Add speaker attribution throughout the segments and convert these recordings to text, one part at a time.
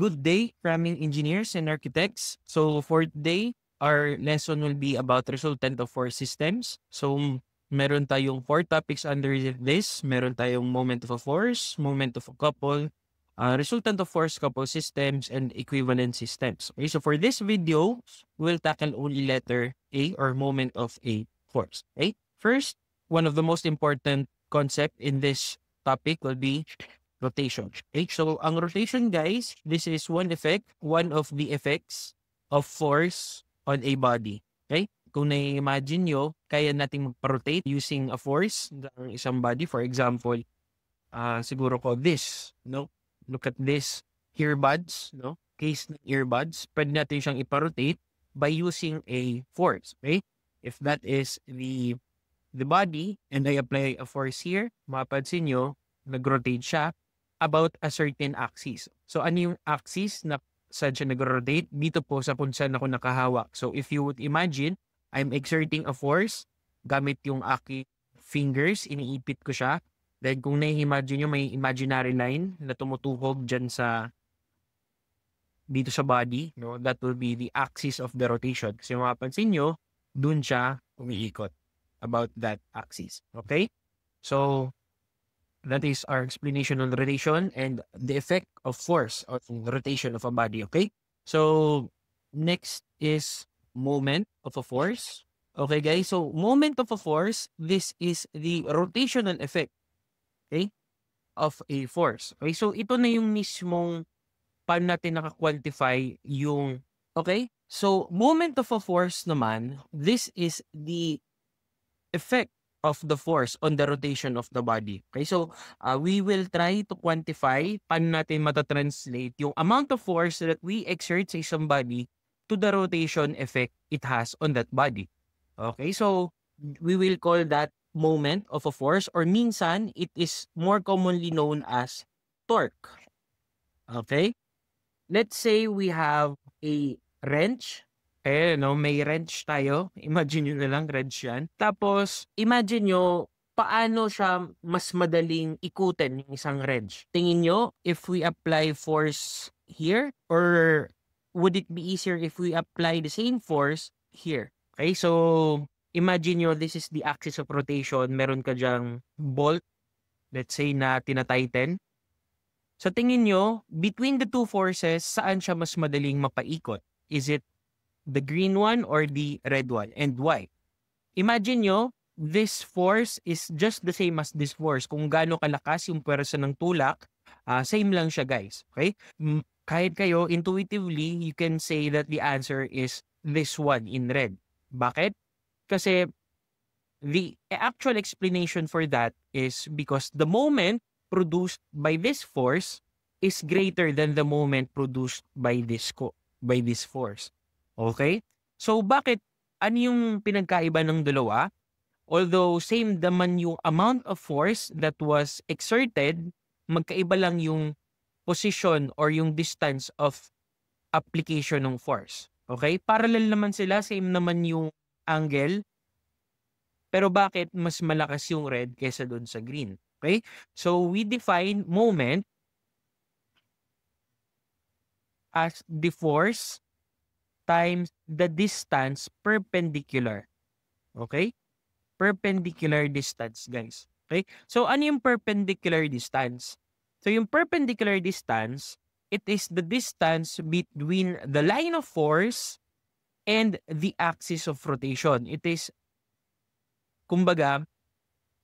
Speaker 1: Good day, framing engineers and architects. So for today, our lesson will be about resultant of force systems. So meron tayong 4 topics under this. Meron tayong moment of a force, moment of a couple, resultant of force couple systems, and equivalent systems. Okay, so for this video, we'll tackle only letter A or moment of a force. Okay, first, one of the most important concept in this topic will be rotation. Okay, so ang rotation, guys, this is one of the effects of force on a body. Okay? Kung na-imagine nyo, kaya nating mag-rotate using a force ng isang body. For example, siguro ko this, no? Look at this earbuds, no? Case ng earbuds, pwede natin siyang iparotate by using a force. Okay? If that is the body and I apply a force here, mapapansin nyo, nag-rotate siya about a certain axis. So ano yung axis na saan siya nag-rotate? Dito po sa kung saan ako nakahawak. So if you would imagine, I'm exerting a force gamit yung aking fingers, iniipit ko siya. Then kung na-imagine nyo, may imaginary line na tumutuhog dyan sa dito sa body, no? That will be the axis of the rotation. Kasi mapapansin nyo, dun siya umiikot about that axis. Okay? So that is our explanation on rotation and the effect of force on rotation of a body, okay? So, next is moment of a force. Okay, guys? So, moment of a force, this is the rotational effect, okay, of a force. Okay, so ito na yung mismong paano natin naka-quantify yung, okay? So, moment of a force naman, this is the effect of the force on the rotation of the body. Okay, so we will try to quantify paano natin matatranslate yung amount of force that we exert sa isang body to the rotation effect it has on that body. Okay, so we will call that moment of a force or minsan it is more commonly known as torque. Okay, let's say we have a wrench. No, may wrench tayo. Imagine nyo na lang, wrench yan. Tapos, imagine nyo, paano siya mas madaling ikutin yung isang wrench. Tingin nyo, if we apply force here, or would it be easier if we apply the same force here? Okay, so, imagine nyo, this is the axis of rotation. Meron ka dyang bolt, let's say na tinatighten. Sa tingin nyo, between the two forces, saan siya mas madaling mapaikot? Is it the green one or the red one? And why? Imagine nyo, this force is just the same as this force. Kung gaano kalakas yung pwersa ng tulak, same lang siya, guys. Okay? Kahit kayo, intuitively, you can say that the answer is this one in red. Bakit? Kasi the actual explanation for that is because the moment produced by this force is greater than the moment produced by this force. Okay? So bakit ano yung pinagkaiba ng dalawa? Although same naman yung amount of force that was exerted, magkaiba lang yung position or yung distance of application ng force. Okay? Parallel naman sila, same naman yung angle. Pero bakit mas malakas yung red kaysa doon sa green? Okay? So we define moment as the force times the distance perpendicular. Okay? Perpendicular distance, guys. Okay? So, ano yung perpendicular distance? So, yung perpendicular distance, it is the distance between the line of force and the axis of rotation. It is, kumbaga,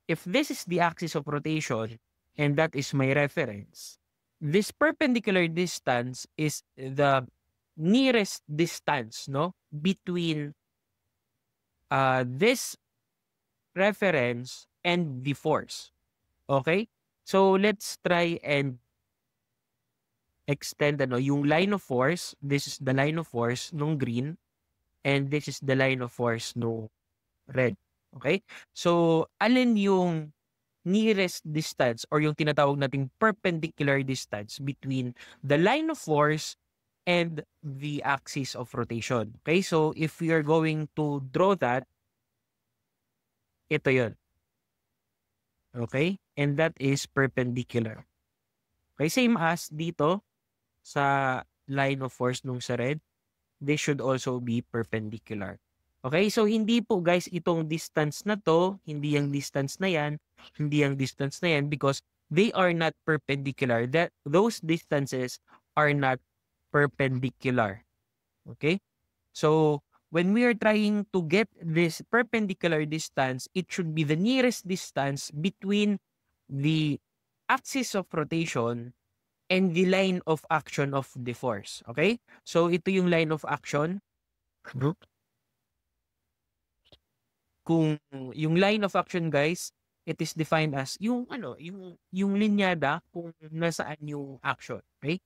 Speaker 1: if this is the axis of rotation and that is my reference, this perpendicular distance is the nearest distance, no, between this reference and the force. Okay? So let's try and extend yung line of force. This is the line of force nung green and this is the line of force nung red. Okay? So alin yung nearest distance or yung tinatawag nating perpendicular distance between the line of force and the axis of rotation. Okay, so if we are going to draw that, ito yun. Okay, and that is perpendicular. Okay, same as dito sa line of force nung sa red, they should also be perpendicular. Okay? So, hindi po guys itong distance na to, hindi yung distance na yan, hindi yung distance na yan because they are not perpendicular. Those distances are not perpendicular. Okay? So, when we are trying to get this perpendicular distance, it should be the nearest distance between the axis of rotation and the line of action of the force. Okay? So, ito yung line of action. Kung yung line of action guys, it is defined as yung yung linyada kung nasaan yung action. Okay?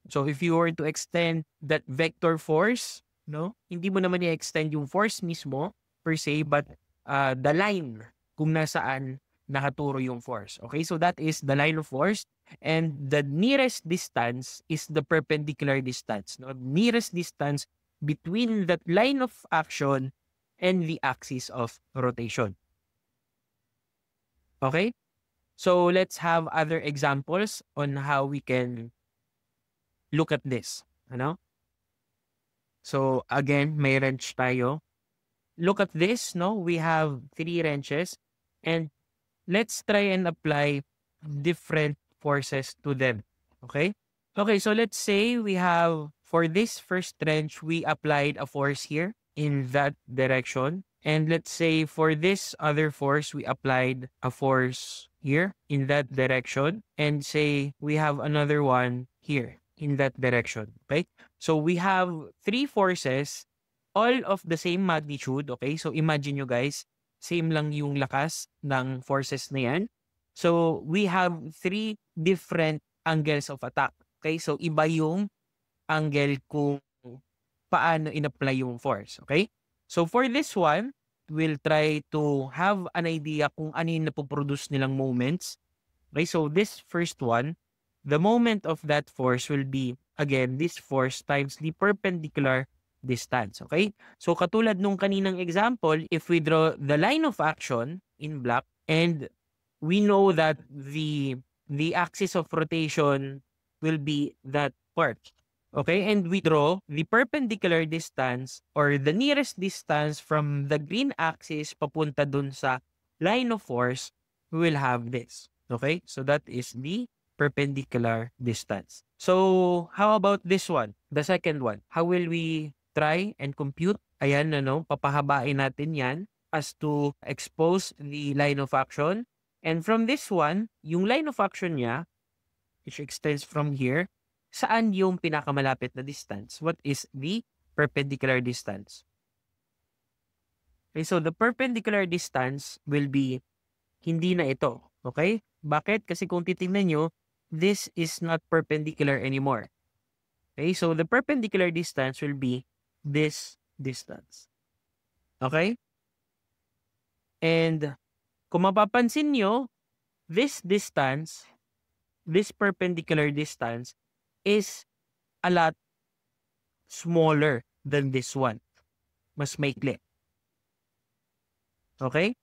Speaker 1: So, if you were to extend that vector force, no? Hindi mo naman i-extend yung force mismo per se, but the line kung nasaan nakaturo yung force. Okay? So, that is the line of force. And the nearest distance is the perpendicular distance. No? Nearest distance between that line of action and the axis of rotation. Okay? So, let's have other examples on how we can look at this. Ano? So, again, may wrench tayo. Look at this, no? We have 3 wrenches and let's try and apply different forces to them. Okay? Okay, so let's say we have, for this first wrench, we applied a force here in that direction. And let's say for this other force, we applied a force here in that direction. And say we have another one here in that direction. Okay? So we have 3 forces, all of the same magnitude. Okay? So imagine nyo guys, same lang yung lakas ng forces na yan. So we have 3 different angles of attack. Okay? So iba yung angle kung paano in-apply yung force. Okay? So for this one, we'll try to have an idea kung ano yung napoproduce nilang moments. Okay? So this first one, the moment of that force will be, again, this force times the perpendicular distance. Okay? So katulad nung kaninang example, if we draw the line of action in black and we know that the axis of rotation will be that part. Okay? And we draw the perpendicular distance or the nearest distance from the green axis papunta dun sa line of force, we will have this. Okay? So that is the perpendicular distance. So, how about this one? The second one. How will we try and compute? Ayan, papahabain natin yan as to expose the line of action. And from this one, yung line of action niya, which extends from here, saan yung pinakamalapit na distance? What is the perpendicular distance? Okay, so the perpendicular distance will be hindi na ito. Okay? Bakit? Kasi kung titingnan nyo, this is not perpendicular anymore. Okay? So the perpendicular distance will be this distance. Okay? And kung mapapansin nyo, this distance, this perpendicular distance is a lot smaller than this one. Mas maikli. Okay?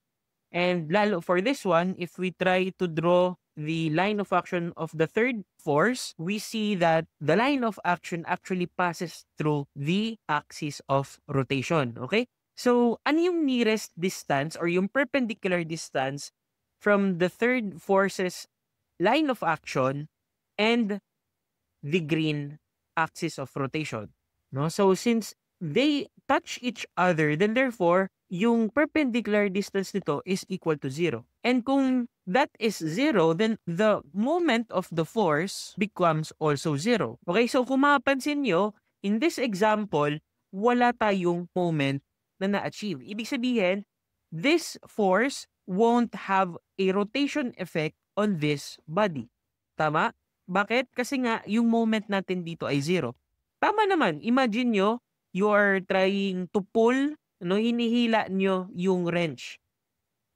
Speaker 1: And lalo for this one, if we try to draw the line of action of the third force, we see that the line of action actually passes through the axis of rotation. Okay? So, ano yung nearest distance or yung perpendicular distance from the third force's line of action and the green axis of rotation? No? So, since they touch each other, then therefore, yung perpendicular distance nito is equal to 0. And kung that is 0, then the moment of the force becomes also 0. Okay, so kung mapapansin nyo, in this example, wala tayong moment na na-achieve. Ibig sabihin, this force won't have a rotation effect on this body. Tama? Bakit? Kasi nga, yung moment natin dito ay 0. Tama naman. Imagine nyo, you are trying to pull, hinihila nyo yung wrench.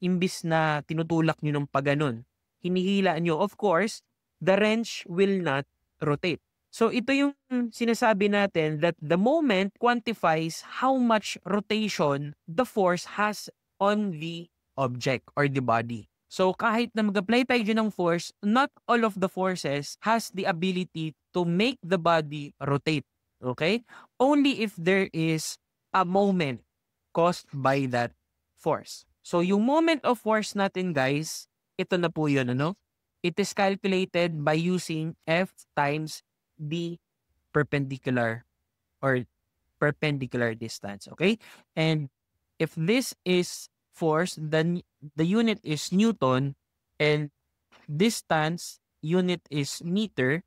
Speaker 1: Imbis na tinutulak nyo ng paganon. Hinihila nyo. Of course, the wrench will not rotate. So ito yung sinasabi natin that the moment quantifies how much rotation the force has on the object or the body. So kahit na mag-apply tayo dyan ng force, not all of the forces has the ability to make the body rotate. Okay? Only if there is a moment caused by that force. So yung moment of force natin guys, ito na po yun, ano? It is calculated by using F times the perpendicular or perpendicular distance. Okay? And if this is force, then the unit is Newton and distance unit is meter,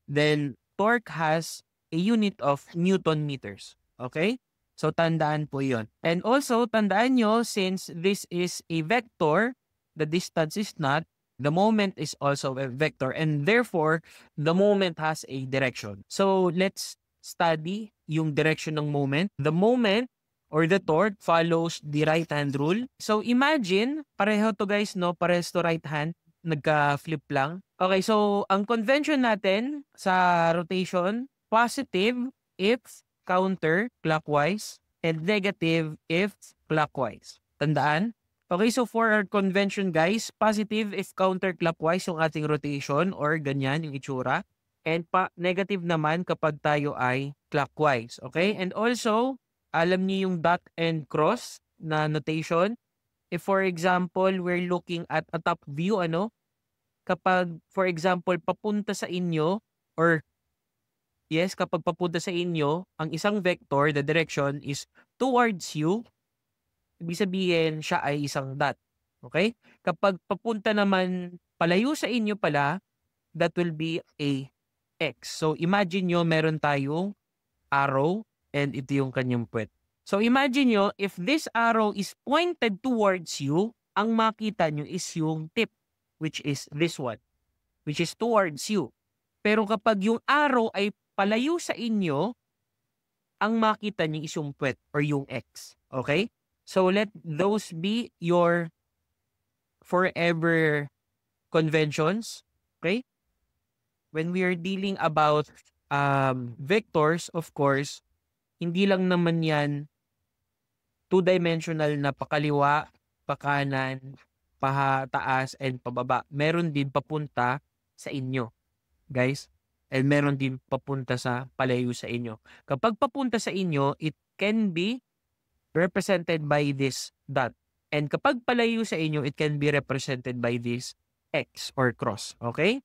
Speaker 1: then torque has a unit of Newton meters. Okay? So tandaan po yon. And also, tandaan nyo, since this is a vector, the distance is not, the moment is also a vector, and therefore, the moment has a direction. So let's study yung direction ng moment. The moment or the torque follows the right-hand rule. So imagine, pareho to guys, no? Parehas to right hand, nagka-flip lang. Okay, so ang convention natin sa rotation, positive if counterclockwise and negative if clockwise. Tandaan? Okay, so for our convention guys, positive if counterclockwise yung ating rotation or ganyan yung itsura. And negative naman kapag tayo ay clockwise. Okay? And also, alam niyo yung dot and cross na notation. If for example, we're looking at a top view, ano? Kapag for example, papunta sa inyo or yes, kapag papunta sa inyo, ang isang vector, the direction is towards you, ibig sabihin siya ay isang dot. Okay? Kapag papunta naman palayo sa inyo pala, that will be a X. So imagine nyo meron tayong arrow and ito yung kanyang puwet. So imagine nyo, if this arrow is pointed towards you, ang makita nyo is yung tip, which is this one, which is towards you. Pero kapag yung arrow ay palayo sa inyo, ang makita nyo is yung puwet or yung X. Okay? So let those be your forever conventions. Okay? When we are dealing about vectors, of course, hindi lang naman yan two-dimensional na pakaliwa, pakanan, pataas, and pababa. Meron din papunta sa inyo, guys. And meron din papunta sa palayo sa inyo. Kapag papunta sa inyo, it can be represented by this dot. And kapag palayo sa inyo, it can be represented by this X or cross. Okay?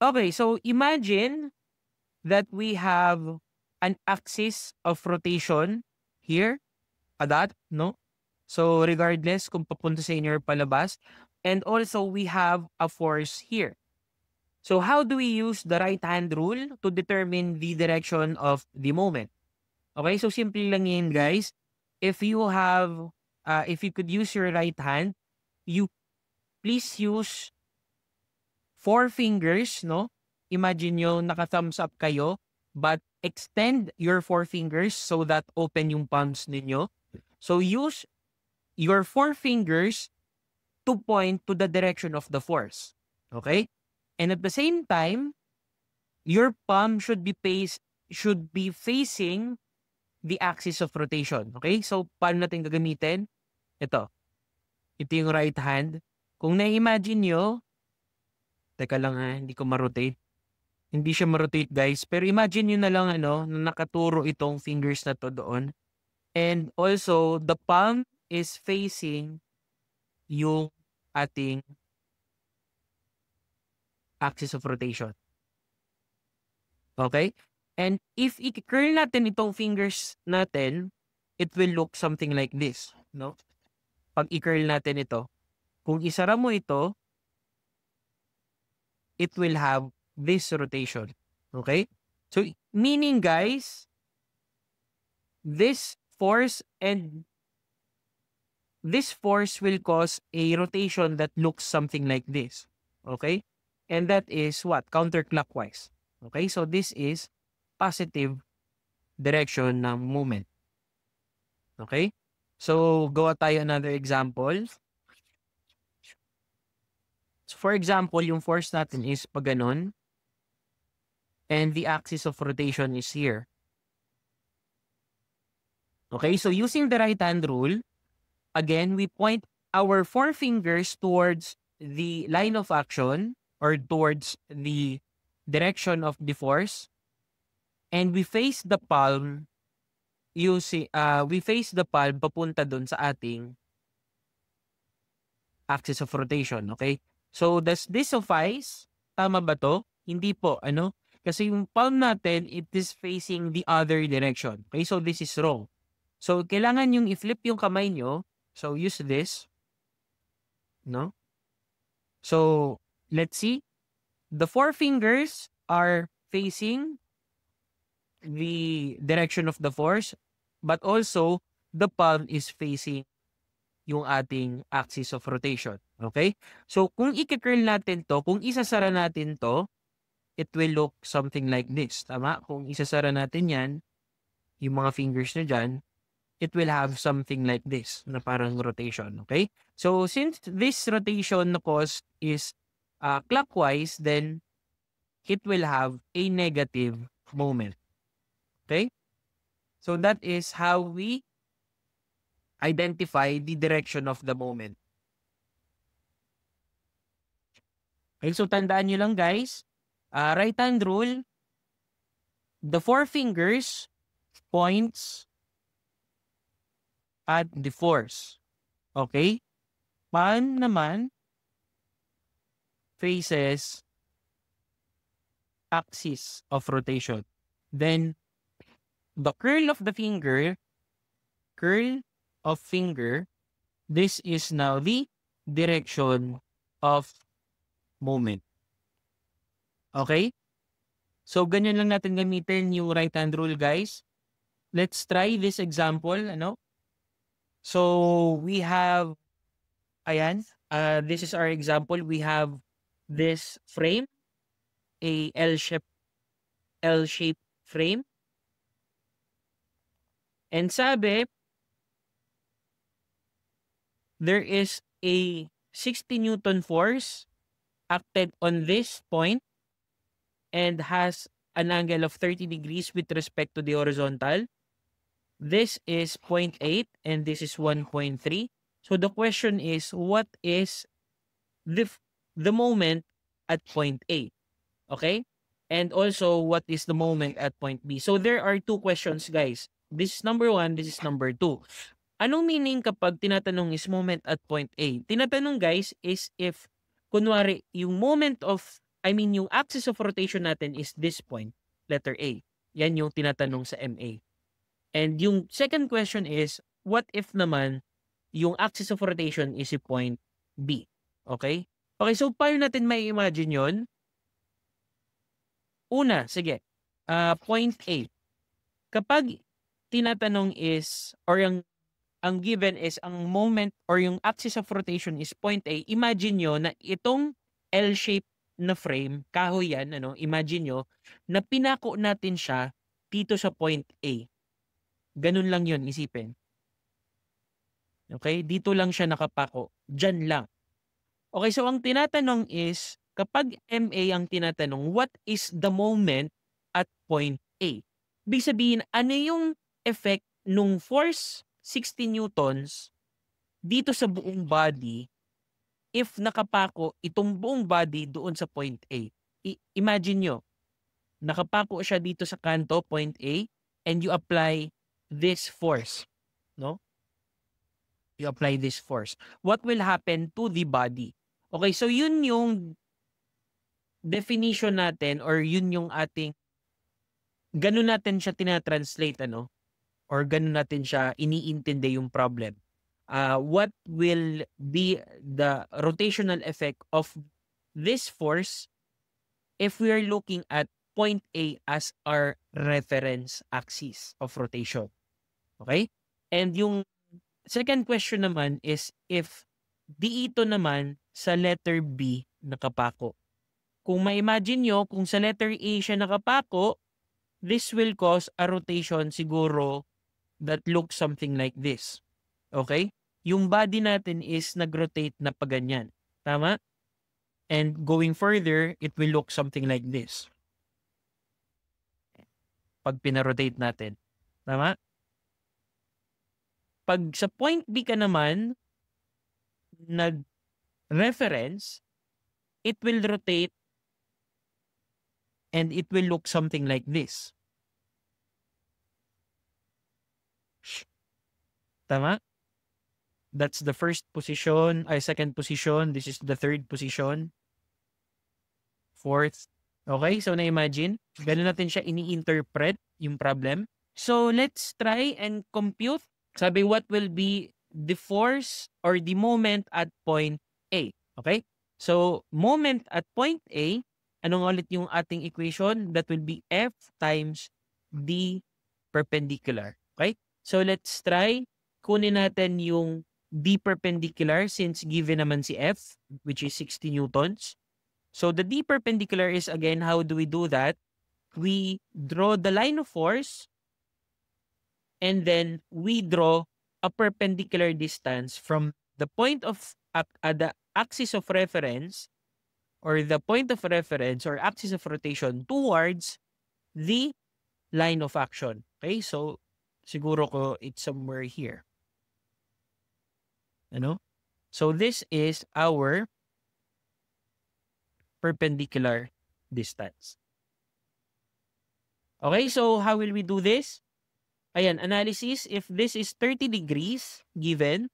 Speaker 1: Okay, so imagine that we have an axis of rotation here, a dot, no? So regardless kung papunta sa inyo or palabas, and also we have a force here. So how do we use the right-hand rule to determine the direction of the moment? Okay, so simple lang yun guys. If you have, if you could use your right hand, you please use 4 fingers, no? Imagine nyo, naka-thumbs up kayo, but extend your 4 fingers so that open yung palms ninyo. So use your 4 fingers to point to the direction of the force. Okay? And at the same time, your palm should be facing the axis of rotation. Okay? So paano natin gagamitin? Ito. Ito yung right hand. Kung na-imagine nyo, teka lang hindi ko ma-rotate. Hindi siya ma-rotate guys. Pero imagine nyo na lang na nakaturo itong fingers na to doon. And also, the palm is facing yung ating axis of rotation. Okay? And if i-curl natin itong fingers natin, it will look something like this. No? Pag i-curl natin ito, kung isara mo ito, it will have this rotation. Okay? So, meaning guys, this force will cause a rotation that looks something like this. Okay? And that is what? Counterclockwise. Okay? So, this is positive direction ng movement. Okay? So, gawa tayo another example. So, for example, yung force natin is pag ganun. And the axis of rotation is here. Okay, so using the right hand rule, again, we point our 4 fingers towards the line of action or towards the direction of the force, and we face the palm papunta dun sa ating axis of rotation, okay? So, does this suffice? Tama ba to? Hindi po, ano? Kasi yung palm natin, it is facing the other direction. Okay, so this is wrong. So, kailangan yung i-flip yung kamay nyo. So, use this. No? So, let's see. The four fingers are facing the direction of the force, but also the palm is facing yung ating axis of rotation. Okay? So, kung i-curl natin to, kung isasara natin to, it will look something like this. Tama? Kung isasara natin yan, yung mga fingers nyo dyan, it will have something like this na parang rotation. Okay? So, since this rotation na cost is clockwise, then it will have a negative moment. Okay? So, that is how we identify the direction of the moment. Okay, so tandaan nyo lang guys, right hand rule, the four fingers points at the force. Okay? Palm naman faces axis of rotation. Then, the curl of the finger, this is now the direction of moment. Okay? So, ganyan lang natin gamitin yung right hand rule, guys. Let's try this example, ano? So, we have, ayan, this is our example. We have this frame, a L-shaped frame. And sabi, there is a 60 Newton force acted on this point and has an angle of 30 degrees with respect to the horizontal. This is 0.8 and this is 1.3. So the question is, what is the moment at point A? Okay? And also, what is the moment at point B? So there are two questions, guys. This is number 1, this is number 2. Anong meaning kapag tinatanong is moment at point A? Tinatanong, guys, is if, kunwari, yung yung axis of rotation natin is this point, letter A. Yan yung tinatanong sa MA. And yung second question is, what if naman yung axis of rotation is si point B? Okay? Okay, so paano natin may imagine yon? Una, sige, point A. Kapag tinatanong is, or ang given is, ang moment or yung axis of rotation is point A, imagine nyo na itong L-shape na frame, kahoy yan, ano, imagine nyo, na pinako natin siya dito sa point A. Ganun lang yun, isipin. Okay? Dito lang siya nakapako. Diyan lang. Okay, so ang tinatanong is, kapag MA ang tinatanong, what is the moment at point A? Ibig sabihin, ano yung effect nung force 60 newtons dito sa buong body if nakapako itong buong body doon sa point A? Imagine nyo, nakapako siya dito sa kanto, point A, and you apply this force, no? You apply this force. What will happen to the body? Okay, so yun yung definition natin or yun yung ating, ganun natin siya tinatranslate, ano? Or ganun natin siya iniintindi yung problem. What will be the rotational effect of this force if we are looking at point A as our reference axis of rotation? Okay? And yung second question naman is if dito naman sa letter B nakapako. Kung ma-imagine nyo, kung sa letter A siya nakapako, this will cause a rotation siguro that looks something like this. Okay? Yung body natin is nag-rotate na pa ganyan. Tama? And going further, it will look something like this. Pag pinarotate natin. Tama? Pag sa point B ka naman, reference, it will rotate and it will look something like this. Tama? That's the first position, second position. This is the third position. Fourth. Okay, so na-imagine. Ganun natin siya ini-interpret yung problem. So let's try and compute. Sabi, what will be the force or the moment at point A? Okay? So moment at point A, anong ulit yung ating equation? That will be F times D perpendicular. Okay? So let's try. Kunin natin yung D perpendicular since given naman si F, which is 60 newtons. So the D perpendicular is, again, how do we do that? We draw the line of force and then we draw a perpendicular distance from the point of the axis of reference or the point of reference or axis of rotation towards the line of action. Okay, so siguro ko it's somewhere here. Ano? So this is our perpendicular distance. Okay, so how will we do this? Ayan, analysis. If this is 30 degrees given,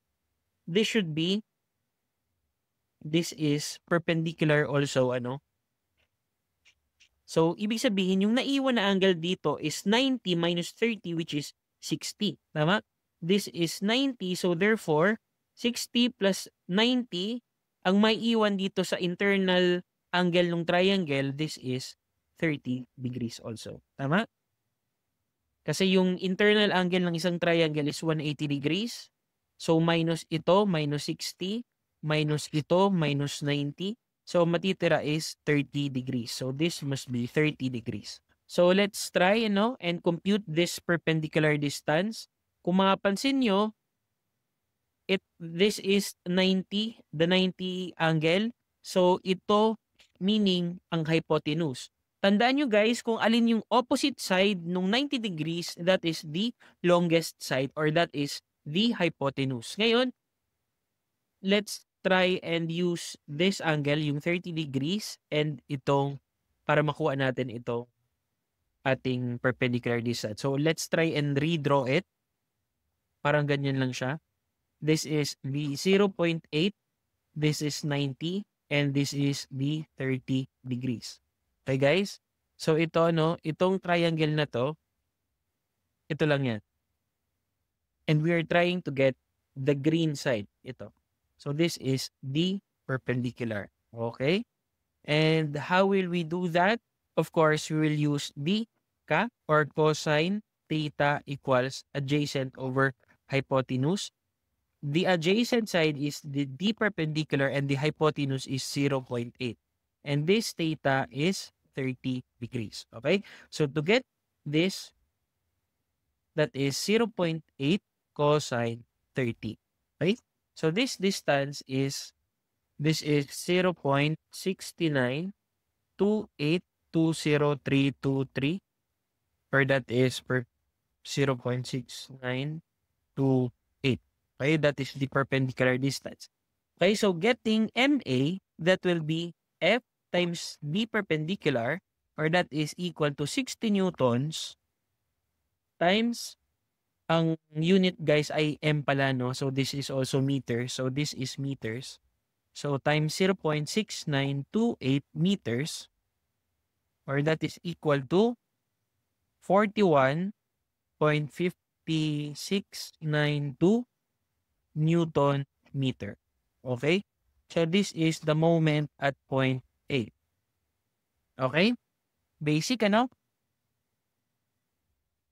Speaker 1: this should be, this is perpendicular also, ano? So, ibig sabihin, yung naiwan na angle dito is 90 minus 30, which is 60. Tama? This is 90, so therefore, 60 plus 90, ang may iwan dito sa internal angle ng triangle, this is 30 degrees also. Tama? Kasi yung internal angle ng isang triangle is 180 degrees. So, minus ito, minus 60, minus ito, minus 90. So, matitira is 30 degrees. So, this must be 30 degrees. So, let's try, and compute this perpendicular distance. Kung mapapansin nyo, this is 90, the 90 angle. So, ito, meaning ang hypotenuse. Tandaan nyo guys, kung alin yung opposite side nung 90 degrees, that is the longest side or that is the hypotenuse. Ngayon, let's try and use this angle, yung 30 degrees, and itong, para makuha natin itong ating perpendicular distance. So, let's try and redraw it. Parang ganyan lang siya. This is the 0.8, this is 90, and this is the 30 degrees. Okay, guys? So, ito, itong triangle na to, ito lang yan. And we are trying to get the green side. Ito. So, this is the perpendicular. Okay? And how will we do that? Of course, we will use the or cosine theta equals adjacent over hypotenuse. The adjacent side is the D perpendicular and the hypotenuse is 0.8. And this theta is 30 degrees. Okay? So to get this, that is 0.8 cosine 30. Okay? So this distance is, this is 0.69282033, or that is per 0.6928. Okay, that is the perpendicular distance. Okay, so getting MA, that will be F times D perpendicular, or that is equal to 60 newtons times, ang unit guys ay M pala, no? So this is also meters. So this is meters. So times 0.6928 meters, or that is equal to 41.5692 Newton meter. Okay? So this is the moment at point A. Okay? Basic, ano?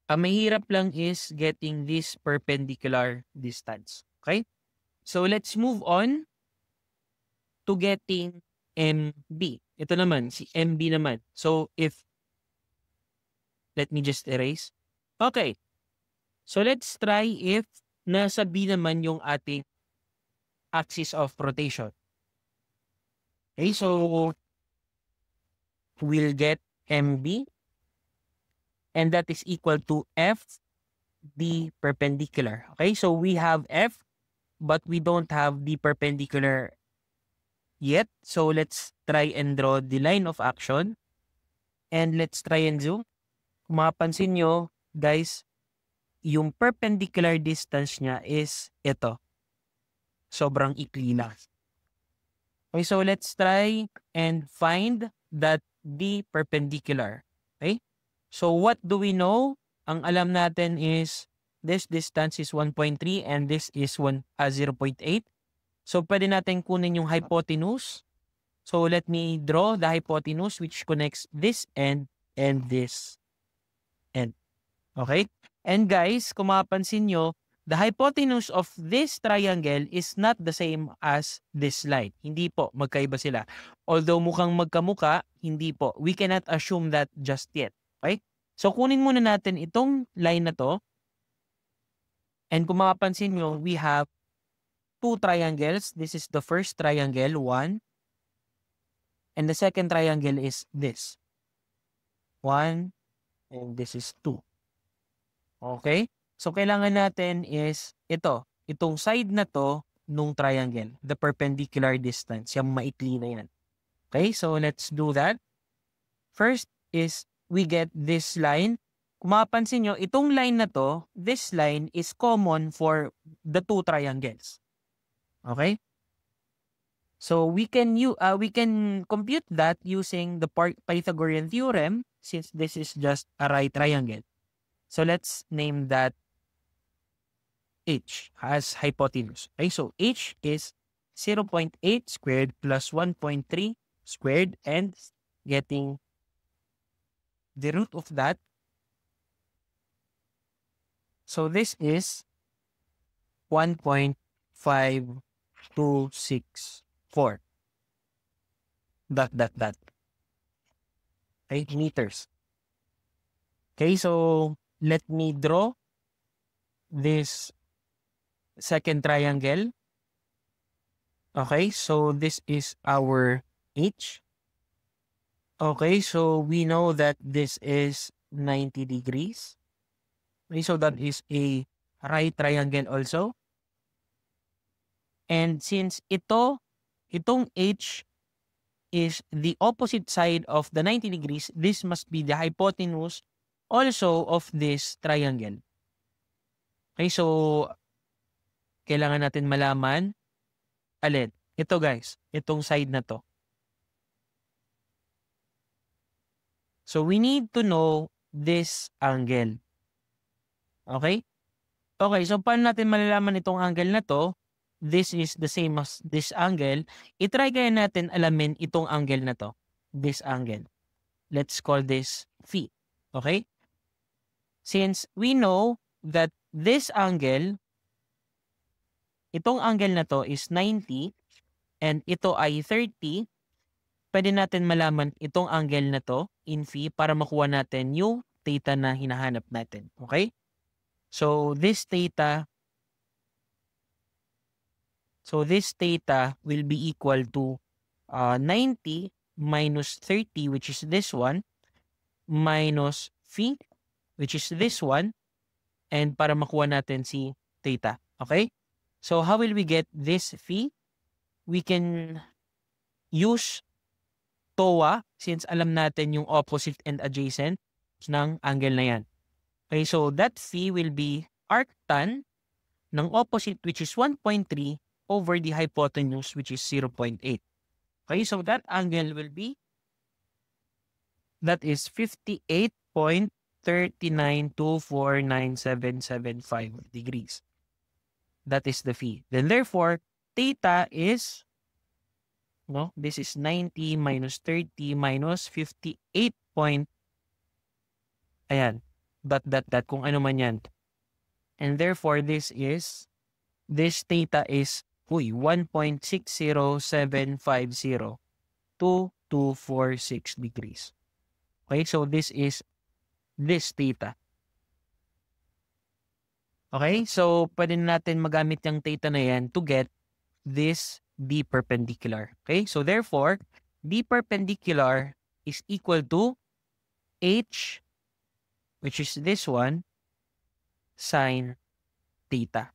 Speaker 1: Ang mahirap lang is getting this perpendicular distance. Okay? So let's move on to getting MB. Ito naman, si MB naman. So if, let me just erase. Okay. So let's try if nasa B naman yung ating axis of rotation. Okay, so we'll get MB, and that is equal to F D perpendicular. Okay, so we have F, but we don't have the perpendicular yet. So let's try and draw the line of action. And let's try and zoom. Kung mapapansin nyo, guys, yung perpendicular distance niya is ito. Sobrang ikli lang. Okay, so let's try and find that the perpendicular. Okay? So what do we know? Ang alam natin is this distance is 1.3 and this is 0.8. So pwede natin kunin yung hypotenuse. So let me draw the hypotenuse which connects this end and this end. Okay? And guys, kung mapapansin nyo, the hypotenuse of this triangle is not the same as this line. Hindi po, magkaiba sila. Although mukhang magkamuka, hindi po. We cannot assume that just yet. Okay? So kunin muna natin itong line na to. And kung mapapansin nyo, we have two triangles. This is the first triangle, 1. And the second triangle is this. 1 and this is 2. Okay? So, kailangan natin is itong side na to nung triangle, the perpendicular distance, yung maikli na yan. Okay? So, let's do that. First is we get this line. Kung mapapansin nyo, itong line na to, this line is common for the two triangles. Okay? So, we can compute that using the Pythagorean theorem since this is just a right triangle. So, let's name that h as hypotenuse. Okay, so h is 0.8 squared plus 1.3 squared and getting the root of that. So, this is 1.5264. Okay, meters. Okay, so let me draw this second triangle. Okay, so this is our h. Okay, so we know that this is 90 degrees. Okay, so that is a right triangle also. And since itong h is the opposite side of the 90 degrees, this must be the hypotenuse also of this triangle. Okay, so kailangan natin malaman alin. Ito guys, itong side na to. So we need to know this angle. Okay? Okay, so paano natin malalaman itong angle na to? This is the same as this angle. I-try kaya natin alamin itong angle na to. This angle. Let's call this phi. Okay? Since we know that this angle, itong angle na to is 90 and ito ay 30, pwede natin malaman itong angle na to in phi para makuha natin yung theta na hinahanap natin. Okay? So this theta will be equal to 90 minus 30, which is this one, minus phi, which is this one, and para makuha natin si theta. Okay? So how will we get this phi? We can use TOA since alam natin yung opposite and adjacent ng angle na yan. Okay, so that phi will be arctan ng opposite which is 1.3 over the hypotenuse which is 0.8. Okay, so that angle will be, that is 58.39249775 degrees. That is the phi. Then therefore, theta is, this is 90 minus 30 minus 58 point, ayan, that, kung ano man yan. And therefore, this theta is 1.607502246 degrees. Okay, so this is this theta. Okay, so pwede natin magamit yung theta na yan to get this D perpendicular. Okay, so therefore, D perpendicular is equal to H, which is this one, sine theta.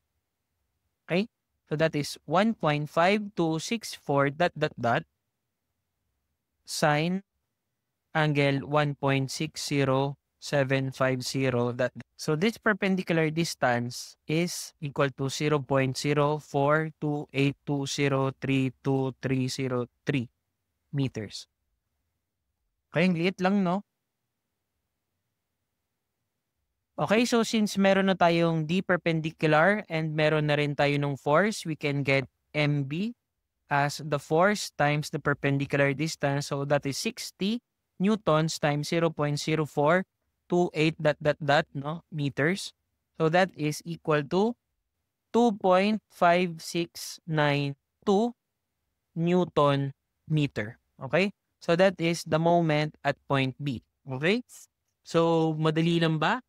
Speaker 1: Okay, So that is 1.5264 dot dot dot sine angle 1.60750 dot. So this perpendicular distance is equal to 0.04282032303 meters. Okay, ang liit lang, no? Okay, so since meron na tayong D perpendicular and meron na rin tayo ng force, we can get MB as the force times the perpendicular distance. So that is 60 newtons times 0.0428 dot dot dot, no, meters. So that is equal to 2.5692 Newton meter. Okay? So that is the moment at point B. Okay? So madali lang ba?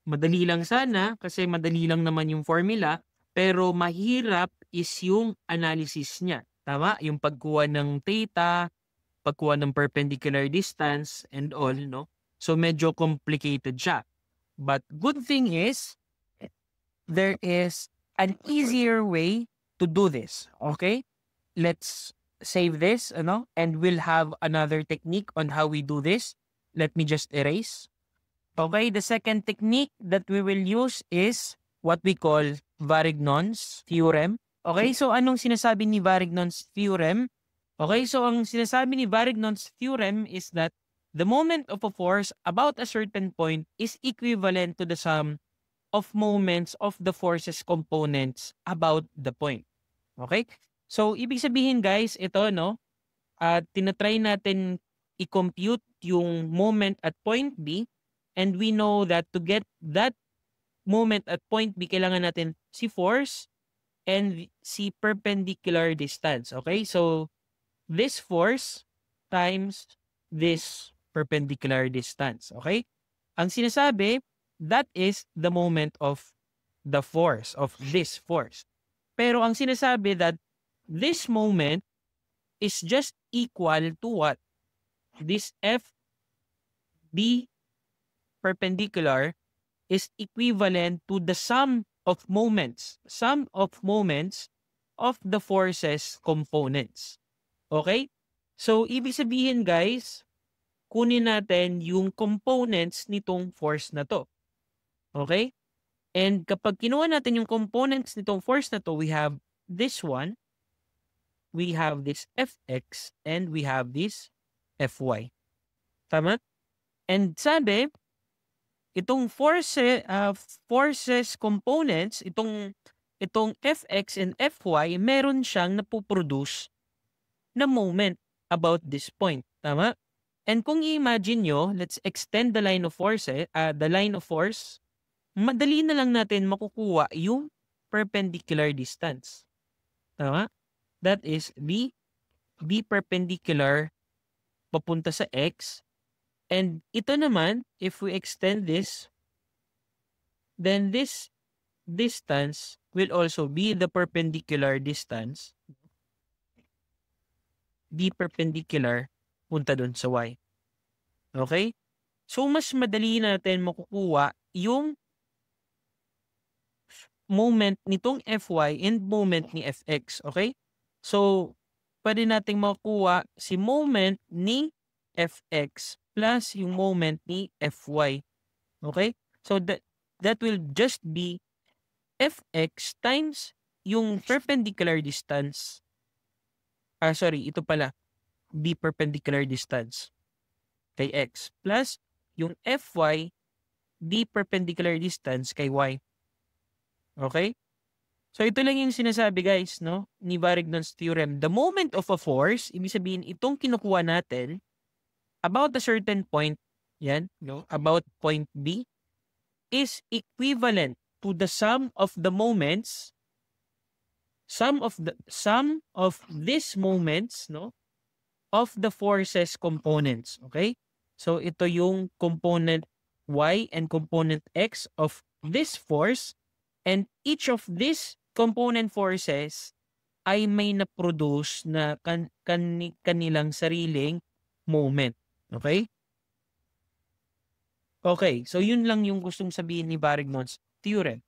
Speaker 1: Madali lang sana kasi madali lang naman yung formula, pero mahirap is yung analysis niya. Tama? Yung pagkuha ng theta, pagkuha ng perpendicular distance and all, no? So medyo complicated siya. But good thing is there is an easier way to do this. Okay? Let's save this, and we'll have another technique on how we do this. Let me just erase. Okay, the second technique that we will use is what we call Varignon's theorem. Okay, so anong sinasabi ni Varignon's theorem? Okay, so ang sinasabi ni Varignon's theorem is that the moment of a force about a certain point is equivalent to the sum of moments of the force's components about the point. Okay? So, ibig sabihin guys, ito, tinatry natin i-compute yung moment at point B. And we know that to get that moment at point B, kailangan natin si force and si perpendicular distance. Okay? So, this force times this perpendicular distance. Okay? Ang sinasabi, that is the moment of the force, of this force. Pero ang sinasabi that this moment is just equal to what? This FB perpendicular is equivalent to the sum of moments of the forces components. Okay? So, ibig sabihin guys, kunin natin yung components nitong force na to. Okay? And kapag kinuha natin yung components nitong force na to, we have this one, we have this Fx, and we have this Fy. Tama? And sabi, itong forces components, itong Fx and Fy, meron siyang napoproduce na moment about this point. Tama? And kung i-imagine nyo, let's extend the line of force, madali na lang natin makukuha yung perpendicular distance. Tama? That is B perpendicular papunta sa X. And ito naman, if we extend this, then this distance will also be the perpendicular distance. B perpendicular punta dun sa Y. Okay? So, mas madali natin makukuha yung moment nitong Fy and moment ni Fx. Okay? So, pwede nating makukuha si moment ni Fx plus yung moment ni Fy. Okay? So, that will just be Fx times yung perpendicular distance. Ito pala. B perpendicular distance kay X plus yung Fy D perpendicular distance kay Y. Okay? So, ito lang yung sinasabi guys, ni Varignon's theorem. The moment of a force, ibig sabihin, itong kinukuha natin, about a certain point, about point B, is equivalent to the sum of the moments, sum of these moments, of the forces components. Okay? So, ito yung component Y and component X of this force, and each of these component forces ay may na-produce na kanilang sariling moment. Okay? Okay, so yun lang yung gustong sabihin ni Varignon's theorem.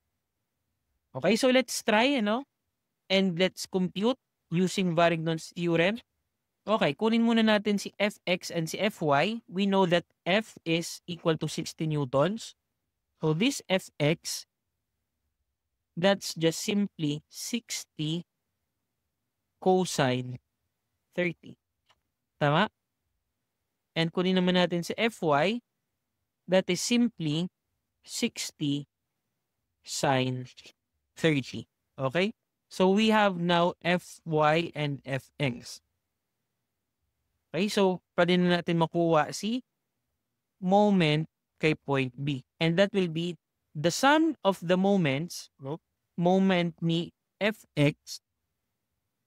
Speaker 1: Okay, so let's try, And let's compute using Varignon's theorem. Okay, kunin muna natin si Fx and si Fy. We know that F is equal to 60 newtons. So this Fx, that's just simply 60 cosine 30. Tama? And kunin naman natin si Fy, that is simply 60 sine 30. Okay? So we have now Fy and Fx. Okay? So pwede na natin makuha si moment kay point B. And that will be the sum of the moments, no? Moment ni Fx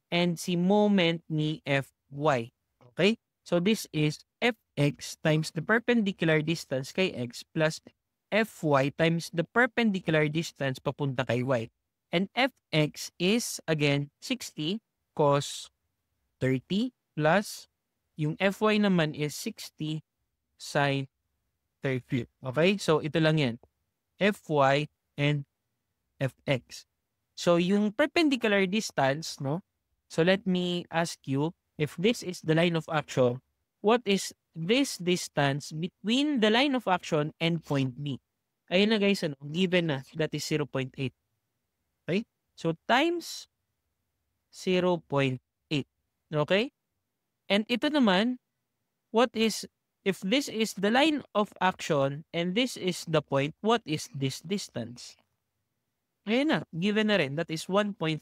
Speaker 1: and si moment ni Fy. Okay? So this is Fx times the perpendicular distance kay x plus Fy times the perpendicular distance papunta kay y. And Fx is, again, 60 cos 30 plus yung Fy naman is 60 sin 30. Okay? So ito lang yan. Fy and Fx. So yung perpendicular distance, no? So let me ask you, if this is the line of action, what is this distance between the line of action and point B? Ayun na guys, ano, given na, that is 0.8. Okay? So times 0.8. Okay? And ito naman, what is, if this is the line of action and this is the point, what is this distance? Ayun na, given na rin, that is 1.3.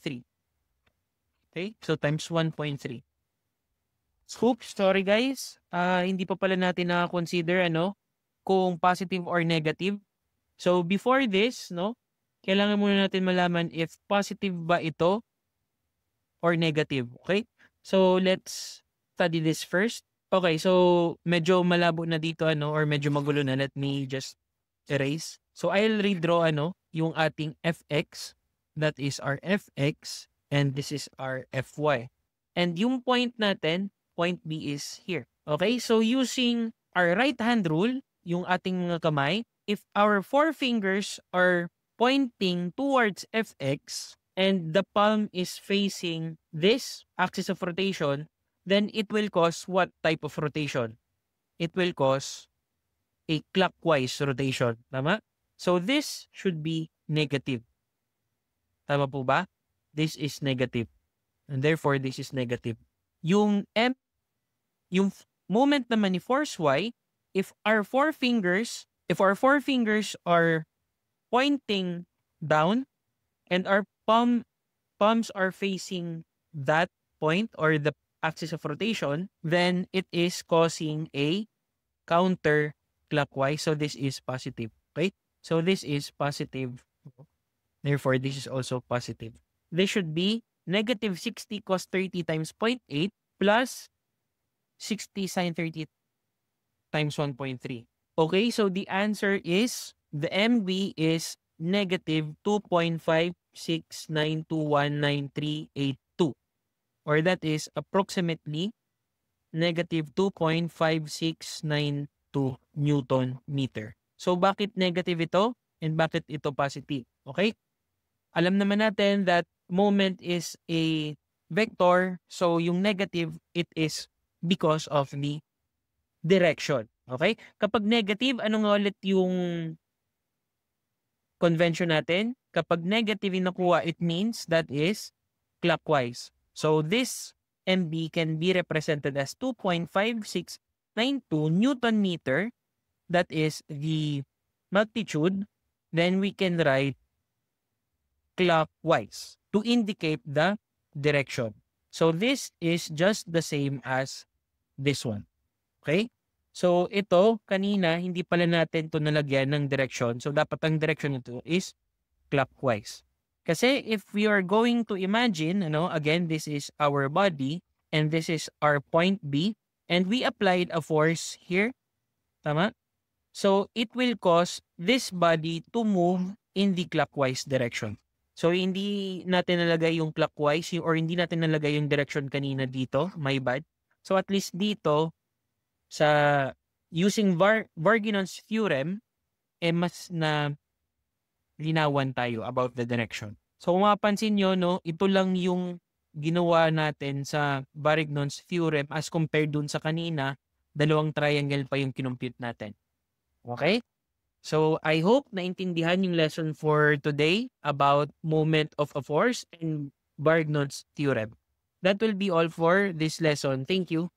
Speaker 1: Okay? So times 1.3. Oops, sorry guys. Hindi pa pala natin na-consider kung positive or negative. So before this, no, kailangan muna natin malaman if positive ba ito or negative. Okay? So let's study this first. Okay, so medyo malabo na dito or medyo magulo na. Let me just erase. So I'll redraw yung ating Fx. That is our Fx and this is our Fy. And yung point natin, point B is here. Okay, so using our right hand rule, yung ating mga kamay, if our four fingers are pointing towards Fx and the palm is facing this axis of rotation, then it will cause what type of rotation? It will cause a clockwise rotation. Tama? So this should be negative. Tama po ba? This is negative. And therefore, this is negative. Yung moment naman ni force Y, if our four fingers are pointing down and our palms are facing that point or the axis of rotation, then it is causing a counterclockwise. So this is positive. Okay? So this is positive. Therefore, this is also positive. This should be negative 60 cos 30 times 0.8 plus 60 sin 30 times 1.3. Okay, so the answer is, the MB is negative 2.56921938. Or that is approximately negative 2.5692 Newton meter. So bakit negative ito and bakit ito positive? Okay? Alam naman natin that moment is a vector. So yung negative, it is because of the direction. Okay? Kapag negative, ano nga ulit yung convention natin? Kapag negative yung nakuha, it means that is clockwise. So this MB can be represented as 2.5692 Newton meter. That is the magnitude. Then we can write clockwise to indicate the direction. So this is just the same as this one. Okay? So ito, kanina, hindi pala natin ito nalagyan ng direction. So dapat ang direction nito is clockwise. Kasi if we are going to imagine, again, this is our body and this is our point B and we applied a force here. Tama? So it will cause this body to move in the clockwise direction. So hindi natin nalagay yung clockwise or hindi natin nalagay yung direction kanina dito. My bad. So at least dito, sa using Varginon's theorem, mas na linawan tayo about the direction. So kung mapapansin niyo 'no, ito lang yung ginawa natin sa Varignon's theorem as compared dun sa kanina, dalawang triangle pa yung kinompute natin. Okay? So I hope naintindihan yung lesson for today about moment of a force and Varignon's theorem. That will be all for this lesson. Thank you.